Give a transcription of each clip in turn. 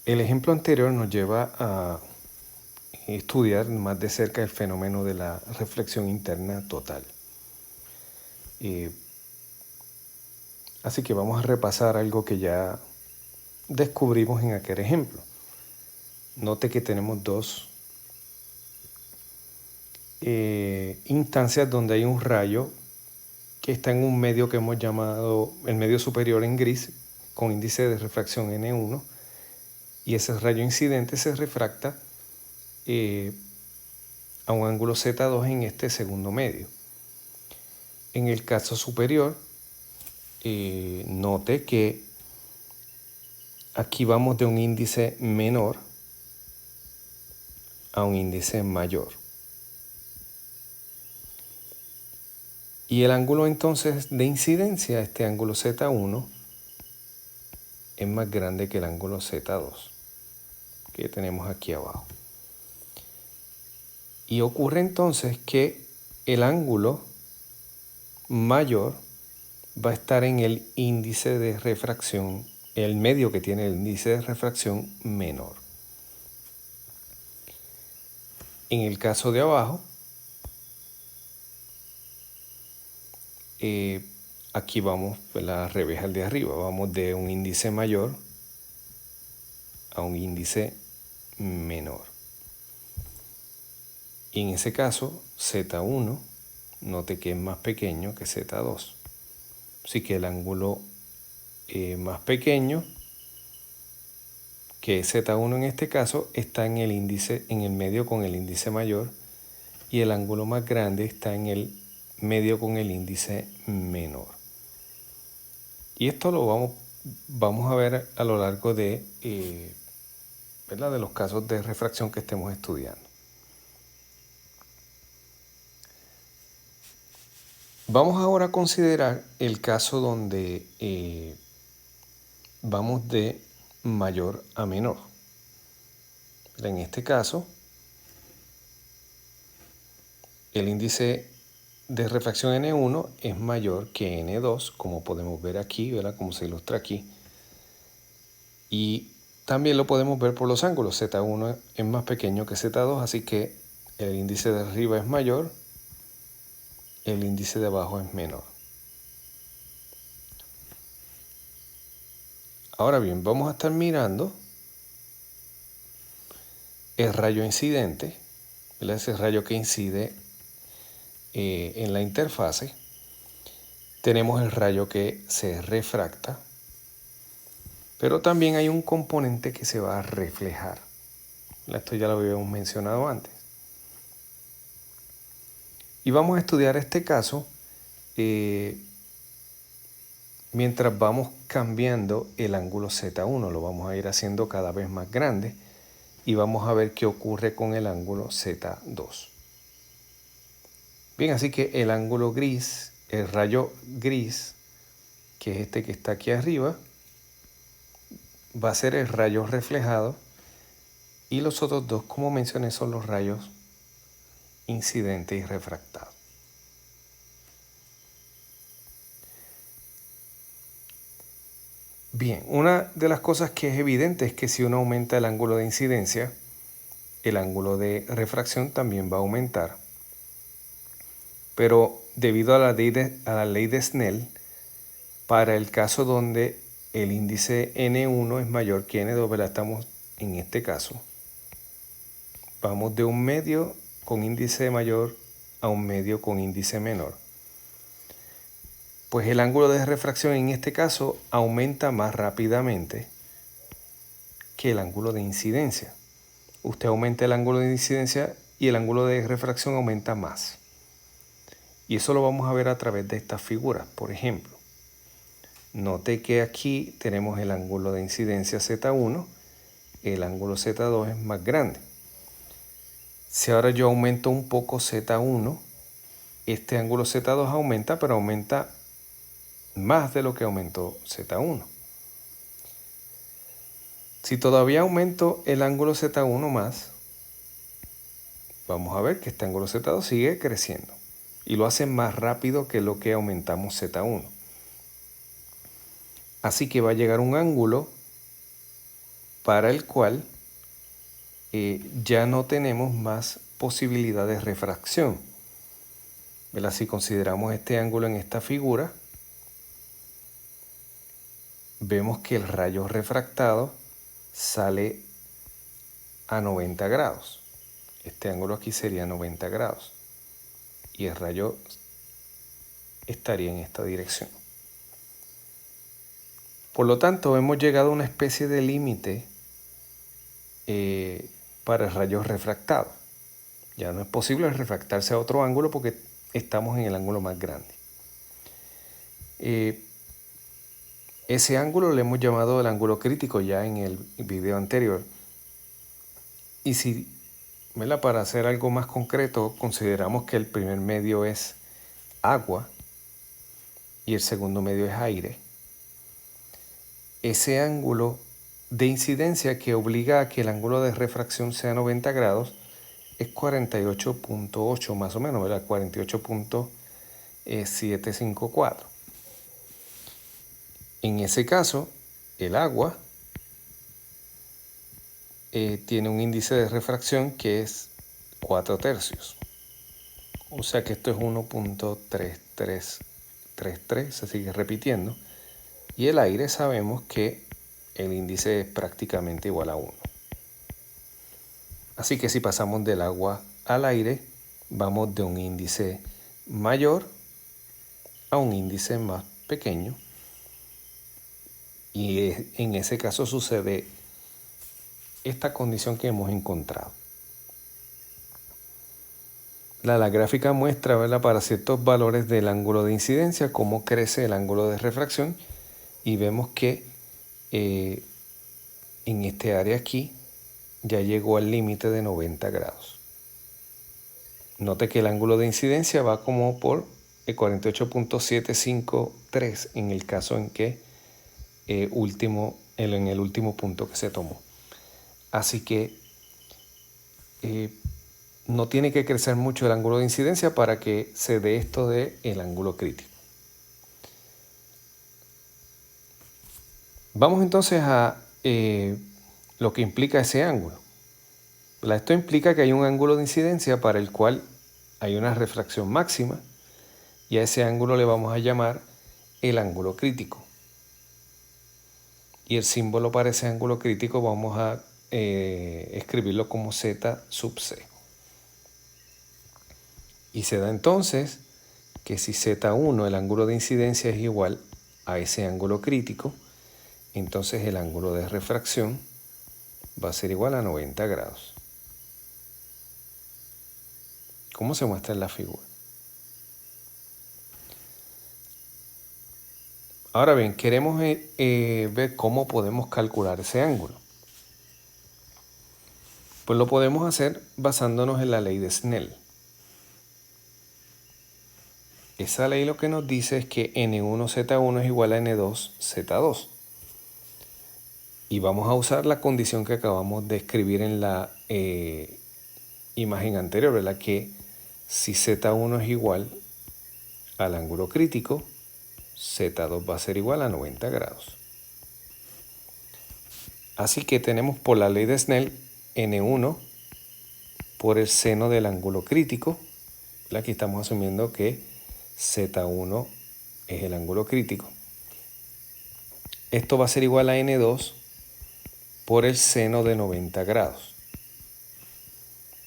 El ejemplo anterior nos lleva a estudiar más de cerca el fenómeno de la reflexión interna total. Así que vamos a repasar algo que ya descubrimos en aquel ejemplo. Note que tenemos dos instancias donde hay un rayo que está en un medio que hemos llamado el medio superior en gris, con índice de refracción N1, y ese rayo incidente se refracta a un ángulo Z2 en este segundo medio. En el caso superior, note que aquí vamos de un índice menor a un índice mayor. Y el ángulo entonces de incidencia, este ángulo Z1, es más grande que el ángulo Z2 que tenemos aquí abajo. Y ocurre entonces que el ángulo mayor va a estar en el índice de refracción, el medio que tiene el índice de refracción menor. En el caso de abajo, aquí vamos al revés al de arriba, vamos de un índice mayor a un índice menor. Y en ese caso, Z1, note que es más pequeño que Z2. Así que el ángulo más pequeño, que es Z1 en este caso, está en el índice, en el medio con el índice mayor, y el ángulo más grande está en el medio con el índice menor. Y esto lo vamos a ver a lo largo de, de los casos de refracción que estemos estudiando. Vamos ahora a considerar el caso donde vamos de mayor a menor. En este caso, el índice de refracción N1 es mayor que N2, como podemos ver aquí, ¿verdad? Como se ilustra aquí. Y también lo podemos ver por los ángulos. Z1 es más pequeño que Z2, así que el índice de arriba es mayor, el índice de abajo es menor. Ahora bien, vamos a estar mirando el rayo incidente, ¿verdad? Ese rayo que incide en la interfase. Tenemos el rayo que se refracta, pero también hay un componente que se va a reflejar. Esto ya lo habíamos mencionado antes. Y vamos a estudiar este caso mientras vamos cambiando el ángulo Z1. Lo vamos a ir haciendo cada vez más grande y vamos a ver qué ocurre con el ángulo Z2. Bien, así que el ángulo gris, el rayo gris, que es este que está aquí arriba, va a ser el rayo reflejado, y los otros dos, como mencioné, son los rayos incidente y refractado. Bien, una de las cosas que es evidente es que si uno aumenta el ángulo de incidencia, el ángulo de refracción también va a aumentar. Pero debido a la ley de Snell, para el caso donde el índice N1 es mayor que N2, ¿verdad? Estamos en este caso. Vamos de un medio con índice mayor a un medio con índice menor. Pues el ángulo de refracción en este caso aumenta más rápidamente que el ángulo de incidencia. Usted aumenta el ángulo de incidencia y el ángulo de refracción aumenta más. Y eso lo vamos a ver a través de estas figuras. Por ejemplo, note que aquí tenemos el ángulo de incidencia Z1, el ángulo Z2 es más grande. Si ahora yo aumento un poco Z1, este ángulo Z2 aumenta, pero aumenta más de lo que aumentó Z1. Si todavía aumento el ángulo Z1 más, vamos a ver que este ángulo Z2 sigue creciendo y lo hace más rápido que lo que aumentamos Z1. Así que va a llegar un ángulo para el cual ya no tenemos más posibilidad de refracción. ¿Verdad? Si consideramos este ángulo en esta figura, vemos que el rayo refractado sale a 90 grados. Este ángulo aquí sería 90 grados y el rayo estaría en esta dirección. Por lo tanto, hemos llegado a una especie de límite para el rayo refractado. Ya no es posible refractarse a otro ángulo porque estamos en el ángulo más grande. Ese ángulo le hemos llamado el ángulo crítico ya en el video anterior. Y si, ¿verdad? Para hacer algo más concreto, consideramos que el primer medio es agua y el segundo medio es aire. Ese ángulo de incidencia que obliga a que el ángulo de refracción sea 90 grados es 48.8 más o menos, ¿verdad? 48.754. En ese caso, el agua tiene un índice de refracción que es 4/3. O sea que esto es 1.3333, se sigue repitiendo. Y el aire sabemos que el índice es prácticamente igual a 1. Así que si pasamos del agua al aire, vamos de un índice mayor a un índice más pequeño. Y en ese caso sucede esta condición que hemos encontrado. La gráfica muestra, ¿verdad?, para ciertos valores del ángulo de incidencia cómo crece el ángulo de refracción y vemos que en este área aquí ya llegó al límite de 90 grados. Note que el ángulo de incidencia va como por 48.753 en el caso en que en el último punto que se tomó. Así que no tiene que crecer mucho el ángulo de incidencia para que se dé esto del ángulo crítico. Vamos entonces a lo que implica ese ángulo. Esto implica que hay un ángulo de incidencia para el cual hay una refracción máxima y a ese ángulo le vamos a llamar el ángulo crítico. Y el símbolo para ese ángulo crítico vamos a escribirlo como Z sub C. Y se da entonces que si Z1, el ángulo de incidencia, es igual a ese ángulo crítico, entonces el ángulo de refracción va a ser igual a 90 grados. ¿Cómo se muestra en la figura? Ahora bien, queremos ver cómo podemos calcular ese ángulo. Pues lo podemos hacer basándonos en la ley de Snell. Esa ley lo que nos dice es que N1Z1 es igual a N2Z2. Y vamos a usar la condición que acabamos de escribir en la imagen anterior, ¿verdad? Que si Z1 es igual al ángulo crítico, Z2 va a ser igual a 90 grados. Así que tenemos por la ley de Snell N1 por el seno del ángulo crítico. Aquí estamos asumiendo que Z1 es el ángulo crítico. Esto va a ser igual a N2 por el seno de 90 grados.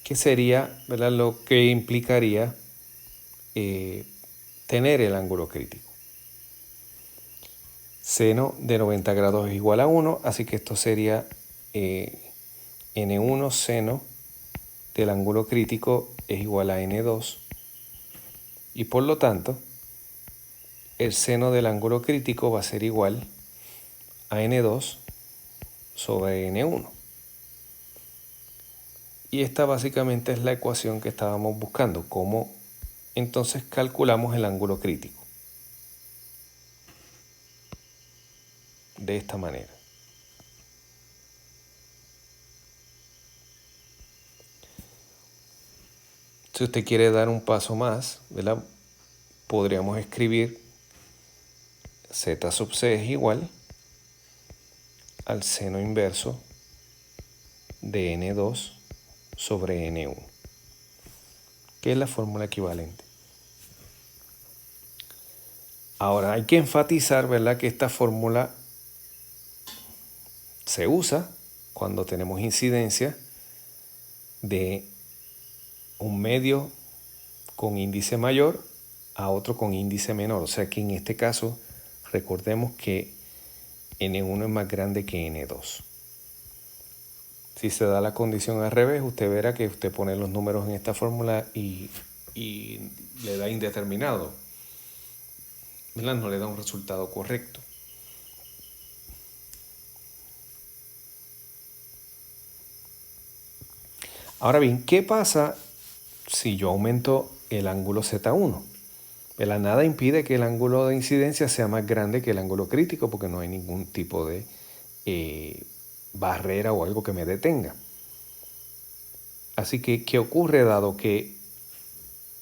Que sería, ¿verdad?, lo que implicaría tener el ángulo crítico. Seno de 90 grados es igual a 1, así que esto sería N1 seno del ángulo crítico es igual a N2 y por lo tanto el seno del ángulo crítico va a ser igual a N2 sobre N1. Y esta básicamente es la ecuación que estábamos buscando, cómo entonces calculamos el ángulo crítico. De esta manera. Si usted quiere dar un paso más, ¿verdad?, podríamos escribir Z sub C es igual al seno inverso de N2 sobre N1, que es la fórmula equivalente. Ahora hay que enfatizar, ¿verdad?, que esta fórmula se usa cuando tenemos incidencia de un medio con índice mayor a otro con índice menor. O sea que en este caso recordemos que N1 es más grande que N2. Si se da la condición al revés, usted verá que usted pone los números en esta fórmula y le da indeterminado, ¿verdad? No le da un resultado correcto. Ahora bien, ¿qué pasa si yo aumento el ángulo Z1? ¿Verdad? Nada impide que el ángulo de incidencia sea más grande que el ángulo crítico porque no hay ningún tipo de barrera o algo que me detenga. Así que, ¿qué ocurre dado que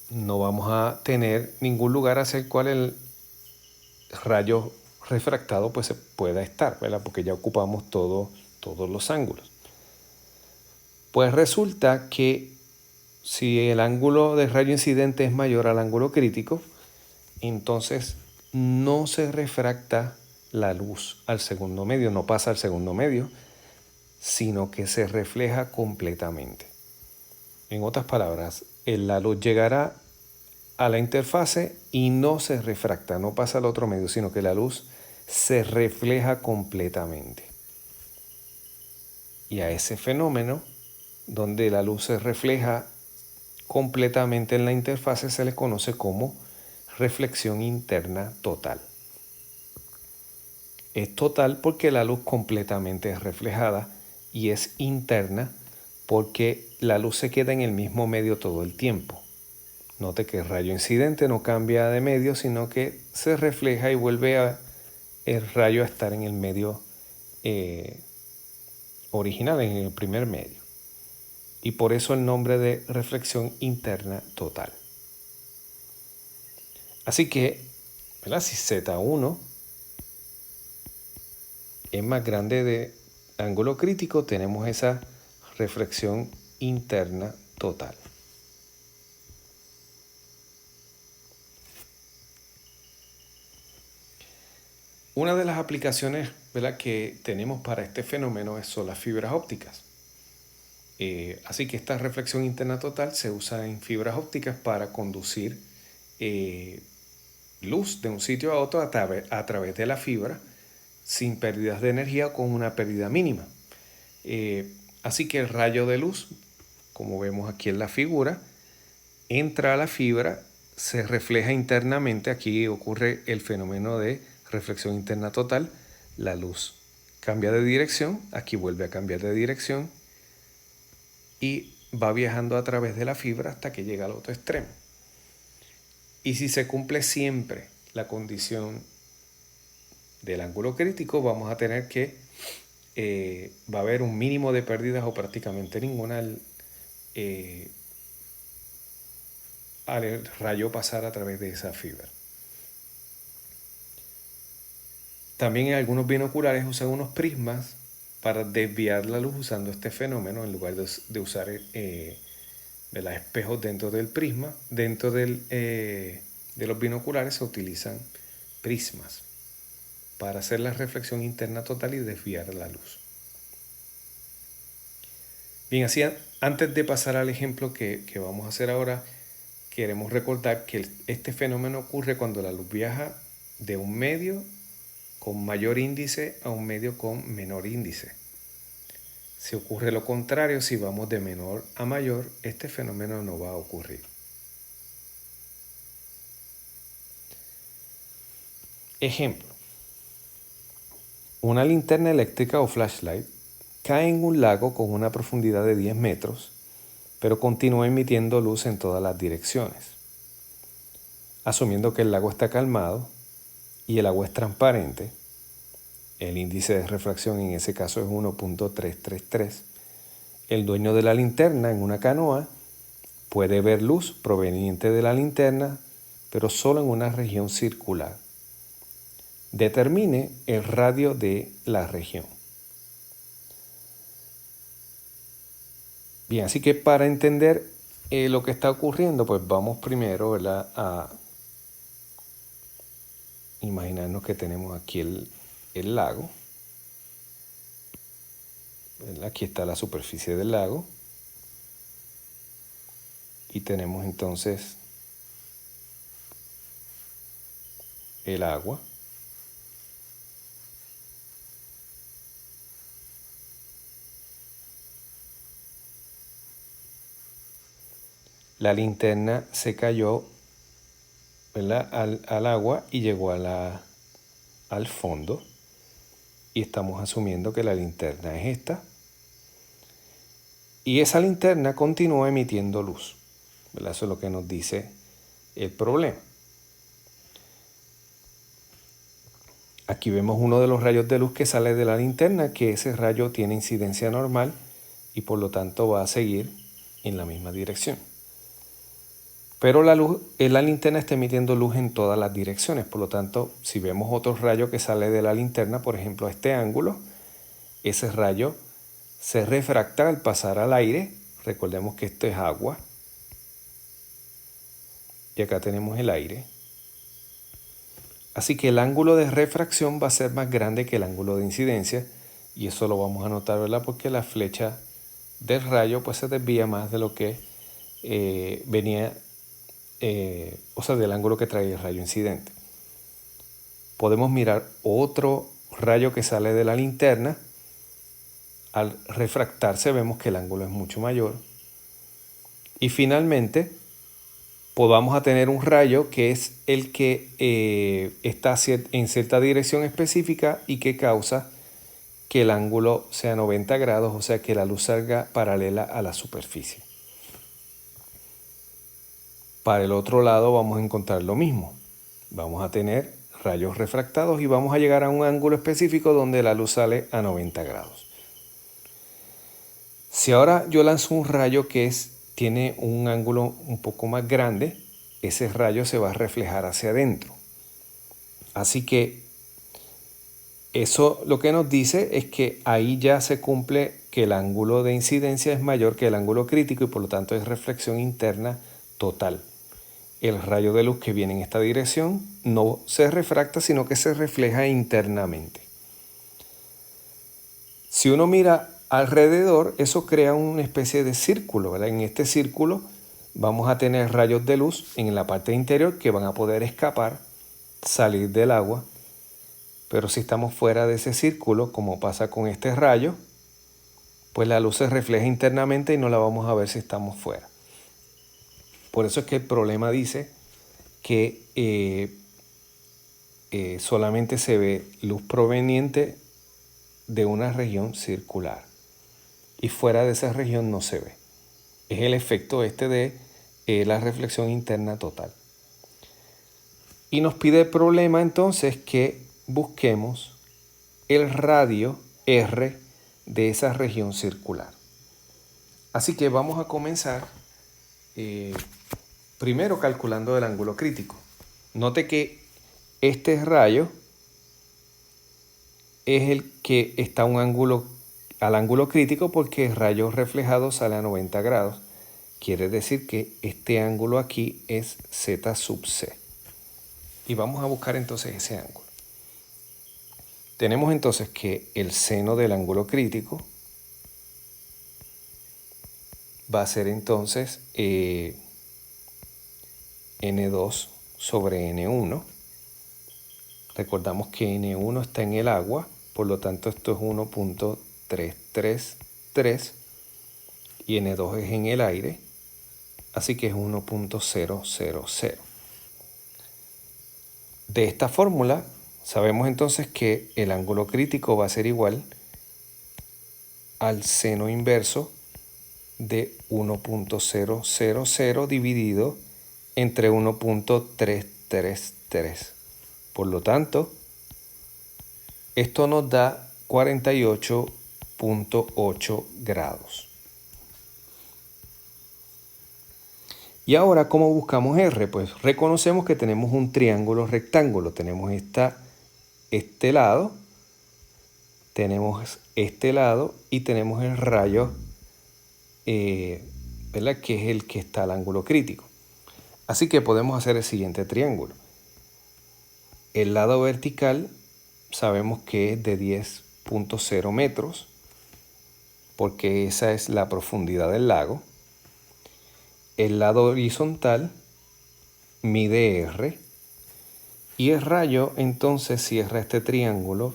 no vamos a tener ningún lugar hacia el cual el rayo refractado pues se pueda estar, ¿verdad? Porque ya ocupamos todos los ángulos. Pues resulta que si el ángulo de rayo incidente es mayor al ángulo crítico, entonces no se refracta la luz al segundo medio, no pasa al segundo medio, sino que se refleja completamente. En otras palabras, la luz llegará a la interfase y no se refracta, no pasa al otro medio, sino que la luz se refleja completamente. Y a ese fenómeno, donde la luz se refleja completamente en la interfase, se le conoce como reflexión interna total. Es total porque la luz completamente es reflejada y es interna porque la luz se queda en el mismo medio todo el tiempo. Note que el rayo incidente no cambia de medio, sino que se refleja y vuelve el rayo a estar en el medio original, en el primer medio. Y por eso el nombre de reflexión interna total. Así que, ¿verdad?, si Z1 es más grande de ángulo crítico, tenemos esa reflexión interna total. Una de las aplicaciones, ¿verdad?, que tenemos para este fenómeno son las fibras ópticas. Así que esta reflexión interna total se usa en fibras ópticas para conducir luz de un sitio a otro a través de la fibra sin pérdidas de energía o con una pérdida mínima. Así que el rayo de luz, como vemos aquí en la figura, entra a la fibra, se refleja internamente. Aquí ocurre el fenómeno de reflexión interna total. La luz cambia de dirección, aquí vuelve a cambiar de dirección y va viajando a través de la fibra hasta que llega al otro extremo. Y si se cumple siempre la condición del ángulo crítico, vamos a tener que va a haber un mínimo de pérdidas o prácticamente ninguna al rayo pasar a través de esa fibra. También en algunos binoculares usan unos prismas para desviar la luz usando este fenómeno en lugar de usar espejos dentro del prisma. Dentro de los binoculares se utilizan prismas para hacer la reflexión interna total y desviar la luz. Bien, así antes de pasar al ejemplo que vamos a hacer ahora, queremos recordar que este fenómeno ocurre cuando la luz viaja de un medio con mayor índice a un medio con menor índice. Si ocurre lo contrario, si vamos de menor a mayor, este fenómeno no va a ocurrir. Ejemplo. Una linterna eléctrica o flashlight cae en un lago con una profundidad de 10 metros, pero continúa emitiendo luz en todas las direcciones. Asumiendo que el lago está calmado y el agua es transparente, el índice de refracción en ese caso es 1.333, el dueño de la linterna en una canoa puede ver luz proveniente de la linterna, pero solo en una región circular. Determine el radio de la región. Bien, así que para entender lo que está ocurriendo, pues vamos primero, ¿verdad?, a imaginarnos que tenemos aquí el lago, ¿verdad? Aquí está la superficie del lago y tenemos entonces el agua. La linterna se cayó, ¿verdad?, al agua y llegó al fondo. Y estamos asumiendo que la linterna es esta. Y esa linterna continúa emitiendo luz, ¿verdad? Eso es lo que nos dice el problema. Aquí vemos uno de los rayos de luz que sale de la linterna, que ese rayo tiene incidencia normal y por lo tanto va a seguir en la misma dirección. Pero la linterna está emitiendo luz en todas las direcciones, por lo tanto, si vemos otro rayo que sale de la linterna, por ejemplo, a este ángulo, ese rayo se refracta al pasar al aire. Recordemos que esto es agua. Y acá tenemos el aire. Así que el ángulo de refracción va a ser más grande que el ángulo de incidencia. Y eso lo vamos a notar, ¿verdad? Porque la flecha del rayo pues se desvía más de lo que venía, o sea, del ángulo que trae el rayo incidente. Podemos mirar otro rayo que sale de la linterna. Al refractarse vemos que el ángulo es mucho mayor. Y finalmente podamos a tener un rayo que es el que está en cierta dirección específica y que causa que el ángulo sea 90 grados, o sea que la luz salga paralela a la superficie. Para el otro lado vamos a encontrar lo mismo. Vamos a tener rayos refractados y vamos a llegar a un ángulo específico donde la luz sale a 90 grados. Si ahora yo lanzo un rayo que tiene un ángulo un poco más grande, ese rayo se va a reflejar hacia adentro. Así que eso lo que nos dice es que ahí ya se cumple que el ángulo de incidencia es mayor que el ángulo crítico y por lo tanto es reflexión interna total. El rayo de luz que viene en esta dirección no se refracta, sino que se refleja internamente. Si uno mira alrededor, eso crea una especie de círculo, ¿verdad? En este círculo vamos a tener rayos de luz en la parte interior que van a poder escapar, salir del agua. Pero si estamos fuera de ese círculo, como pasa con este rayo, pues la luz se refleja internamente y no la vamos a ver si estamos fuera. Por eso es que el problema dice que solamente se ve luz proveniente de una región circular y fuera de esa región no se ve. Es el efecto de la reflexión interna total. Y nos pide el problema entonces que busquemos el radio R de esa región circular. Así que vamos a comenzar primero calculando el ángulo crítico. Note que este rayo es el que está al ángulo crítico porque el rayo reflejado sale a 90 grados. Quiere decir que este ángulo aquí es Z sub C. Y vamos a buscar entonces ese ángulo. Tenemos entonces que el seno del ángulo crítico va a ser entonces N2 sobre N1. Recordamos que N1 está en el agua, por lo tanto esto es 1.333 y N2 es en el aire, así que es 1.000. De esta fórmula sabemos entonces que el ángulo crítico va a ser igual al seno inverso de 1.000 dividido entre 1.333. Por lo tanto, esto nos da 48.8 grados. Y ahora, ¿cómo buscamos R? Pues reconocemos que tenemos un triángulo rectángulo. Tenemos este lado, tenemos este lado y tenemos el rayo ¿verdad? Que es el que está al ángulo crítico. Así que podemos hacer el siguiente triángulo. El lado vertical sabemos que es de 10.0 metros, porque esa es la profundidad del lago. El lado horizontal mide R, y el rayo entonces cierra este triángulo,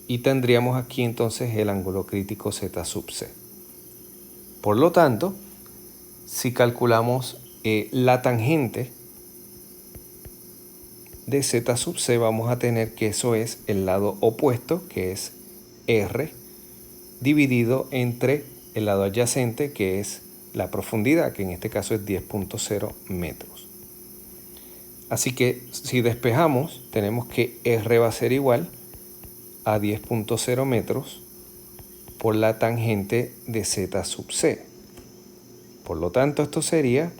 y tendríamos aquí entonces el ángulo crítico Z sub C. Por lo tanto, si calculamos la tangente de Z sub C, vamos a tener que eso es el lado opuesto, que es R, dividido entre el lado adyacente, que es la profundidad, que en este caso es 10.0 metros. Así que si despejamos, tenemos que R va a ser igual a 10.0 metros por la tangente de Z sub C. Por lo tanto, esto sería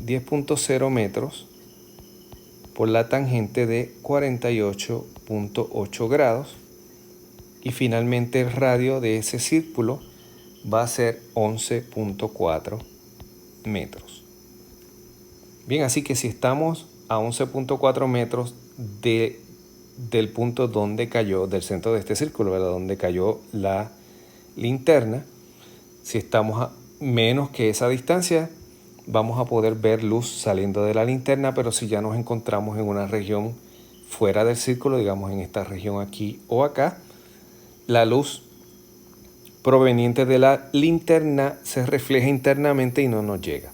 10.0 metros por la tangente de 48.8 grados. Y finalmente el radio de ese círculo va a ser 11.4 metros. Bien, así que si estamos a 11.4 metros del punto donde cayó, del centro de este círculo, ¿verdad? Donde cayó la linterna, si estamos a menos que esa distancia, vamos a poder ver luz saliendo de la linterna, pero si ya nos encontramos en una región fuera del círculo, digamos en esta región aquí o acá, la luz proveniente de la linterna se refleja internamente y no nos llega.